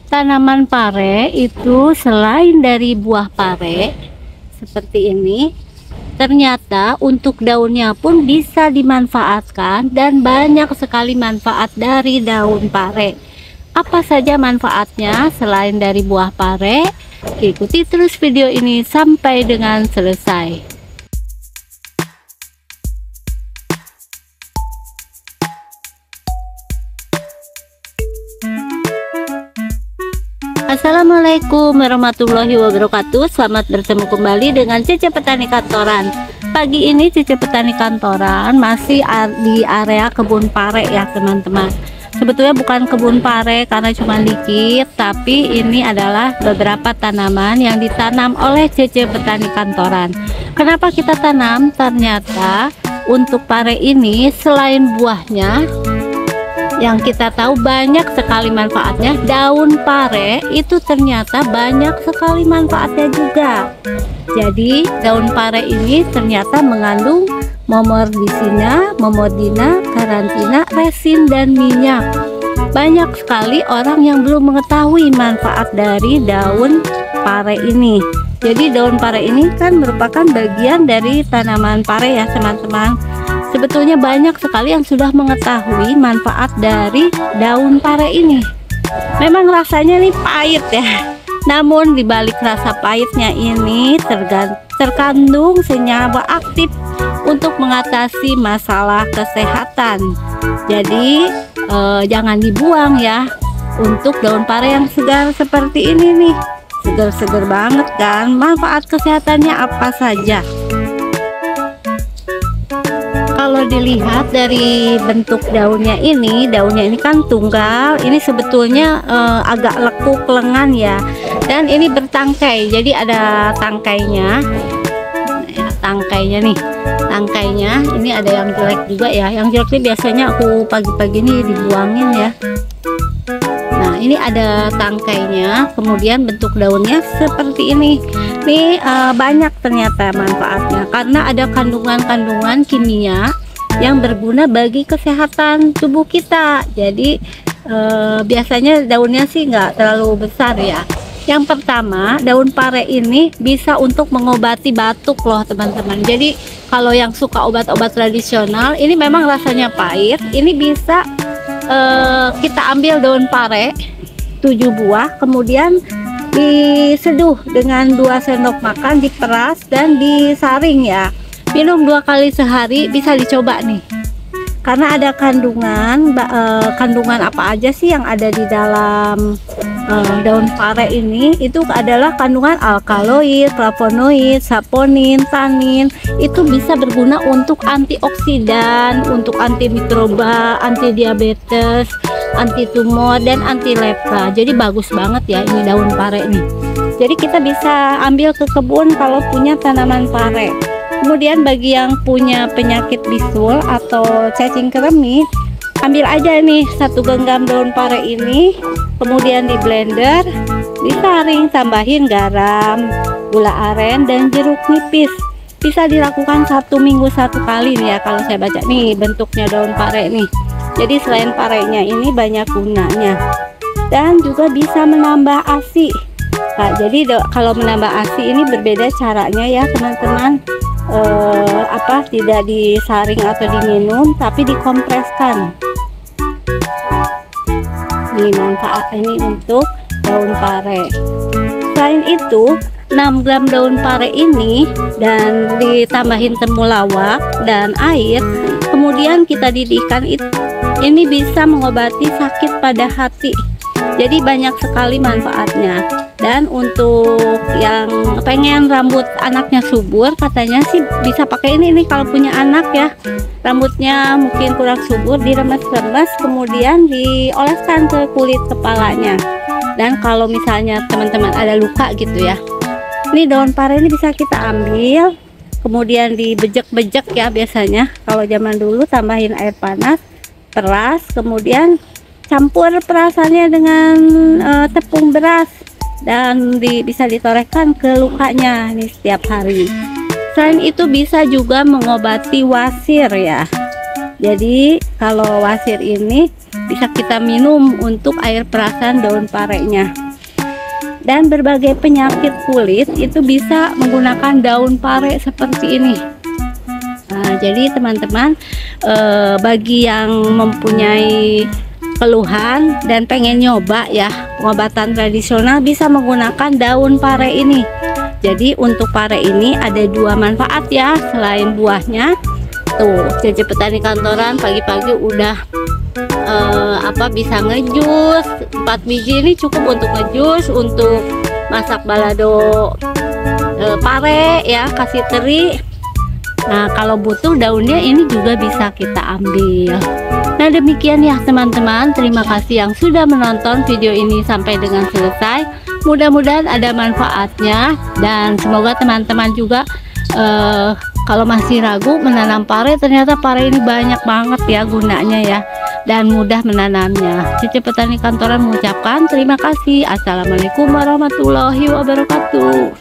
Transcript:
tanaman pare itu selain dari buah pare seperti ini, ternyata untuk daunnya pun bisa dimanfaatkan dan banyak sekali manfaat dari daun pare. Apa saja manfaatnya selain dari buah pare? Ikuti terus video ini sampai dengan selesai. Assalamualaikum warahmatullahi wabarakatuh. Selamat bertemu kembali dengan Cece Petani Kantoran. Pagi ini Cece Petani Kantoran masih di area kebun pare ya teman-teman. Sebetulnya bukan kebun pare karena cuma dikit, tapi ini adalah beberapa tanaman yang ditanam oleh Cece Petani Kantoran. Kenapa kita tanam? Ternyata untuk pare ini selain buahnya yang kita tahu banyak sekali manfaatnya, daun pare itu ternyata banyak sekali manfaatnya juga. Jadi daun pare ini ternyata mengandung momordina, karantina, resin, dan minyak. Banyak sekali orang yang belum mengetahui manfaat dari daun pare ini. Jadi daun pare ini kan merupakan bagian dari tanaman pare ya teman-teman. Sebetulnya banyak sekali yang sudah mengetahui manfaat dari daun pare ini. Memang rasanya nih pahit ya. Namun dibalik rasa pahitnya ini terkandung senyawa aktif untuk mengatasi masalah kesehatan. Jadi jangan dibuang ya. Untuk daun pare yang segar seperti ini nih, segar-segar banget kan. Manfaat kesehatannya apa saja? Kalau dilihat dari bentuk daunnya ini kan tunggal. Ini sebetulnya agak lekuk lengan ya, dan ini bertangkai, jadi ada tangkainya. Tangkainya ini ada yang jelek juga ya. Yang jelek ini biasanya aku pagi-pagi ini dibuangin ya. Nah ini ada tangkainya, kemudian bentuk daunnya seperti ini. Ini banyak ternyata manfaatnya karena ada kandungan-kandungan kimia yang berguna bagi kesehatan tubuh kita. Jadi biasanya daunnya sih nggak terlalu besar ya. Yang pertama, daun pare ini bisa untuk mengobati batuk loh teman-teman. Jadi kalau yang suka obat-obat tradisional, ini memang rasanya pahit. Ini bisa kita ambil daun pare 7 buah, kemudian diseduh dengan 2 sendok makan, diperas dan disaring ya. Minum 2 kali sehari, bisa dicoba nih. Karena ada kandungan apa aja sih yang ada di dalam daun pare ini? Itu adalah kandungan alkaloid, flavonoid, saponin, tanin. Itu bisa berguna untuk antioksidan, untuk anti mikroba, anti diabetes, anti tumor, dan anti lepra. Jadi bagus banget ya ini daun pare nih. Jadi kita bisa ambil ke kebun kalau punya tanaman pare. Kemudian bagi yang punya penyakit bisul atau cacing kremi, ambil aja nih 1 genggam daun pare ini, kemudian di blender, disaring, tambahin garam, gula aren, dan jeruk nipis. Bisa dilakukan 1 minggu 1 kali nih ya. Kalau saya baca nih bentuknya daun pare nih. Jadi selain parenya ini banyak gunanya, dan juga bisa menambah ASI. Nah, jadi kalau menambah ASI ini berbeda caranya ya teman-teman. Tidak disaring atau diminum, tapi dikompreskan. Ini manfaat ini untuk daun pare. Selain itu, 6 gram daun pare ini dan ditambahin temulawak dan air, kemudian kita didihkan, ini bisa mengobati sakit pada hati. Jadi banyak sekali manfaatnya. Dan untuk yang pengen rambut anaknya subur, katanya sih bisa pakai ini kalau punya anak ya. Rambutnya mungkin kurang subur, diremes-remes, kemudian dioleskan ke kulit kepalanya. Dan kalau misalnya teman-teman ada luka gitu ya, ini daun pare ini bisa kita ambil, kemudian dibejek-bejek ya biasanya. Kalau zaman dulu tambahin air panas, peras, kemudian campur perasannya dengan tepung beras, dan bisa ditorehkan ke lukanya nih setiap hari. Selain itu bisa juga mengobati wasir ya. Jadi kalau wasir ini bisa kita minum untuk air perasan daun parenya. Dan berbagai penyakit kulit itu bisa menggunakan daun pare seperti ini. Nah, jadi teman-teman, bagi yang mempunyai keluhan dan pengen nyoba ya pengobatan tradisional, bisa menggunakan daun pare ini. Jadi untuk pare ini ada 2 manfaat ya, selain buahnya. Tuh, Cece Petani Kantoran pagi-pagi udah bisa ngejus. 4 biji ini cukup untuk ngejus, untuk masak balado pare ya, kasih teri. Nah, kalau butuh daunnya ini juga bisa kita ambil. Nah, demikian ya teman-teman, terima kasih yang sudah menonton video ini sampai dengan selesai. Mudah-mudahan ada manfaatnya, dan semoga teman-teman juga kalau masih ragu menanam pare, ternyata pare ini banyak banget ya gunanya ya, dan mudah menanamnya. Cece Petani Kantoran mengucapkan terima kasih. Assalamualaikum warahmatullahi wabarakatuh.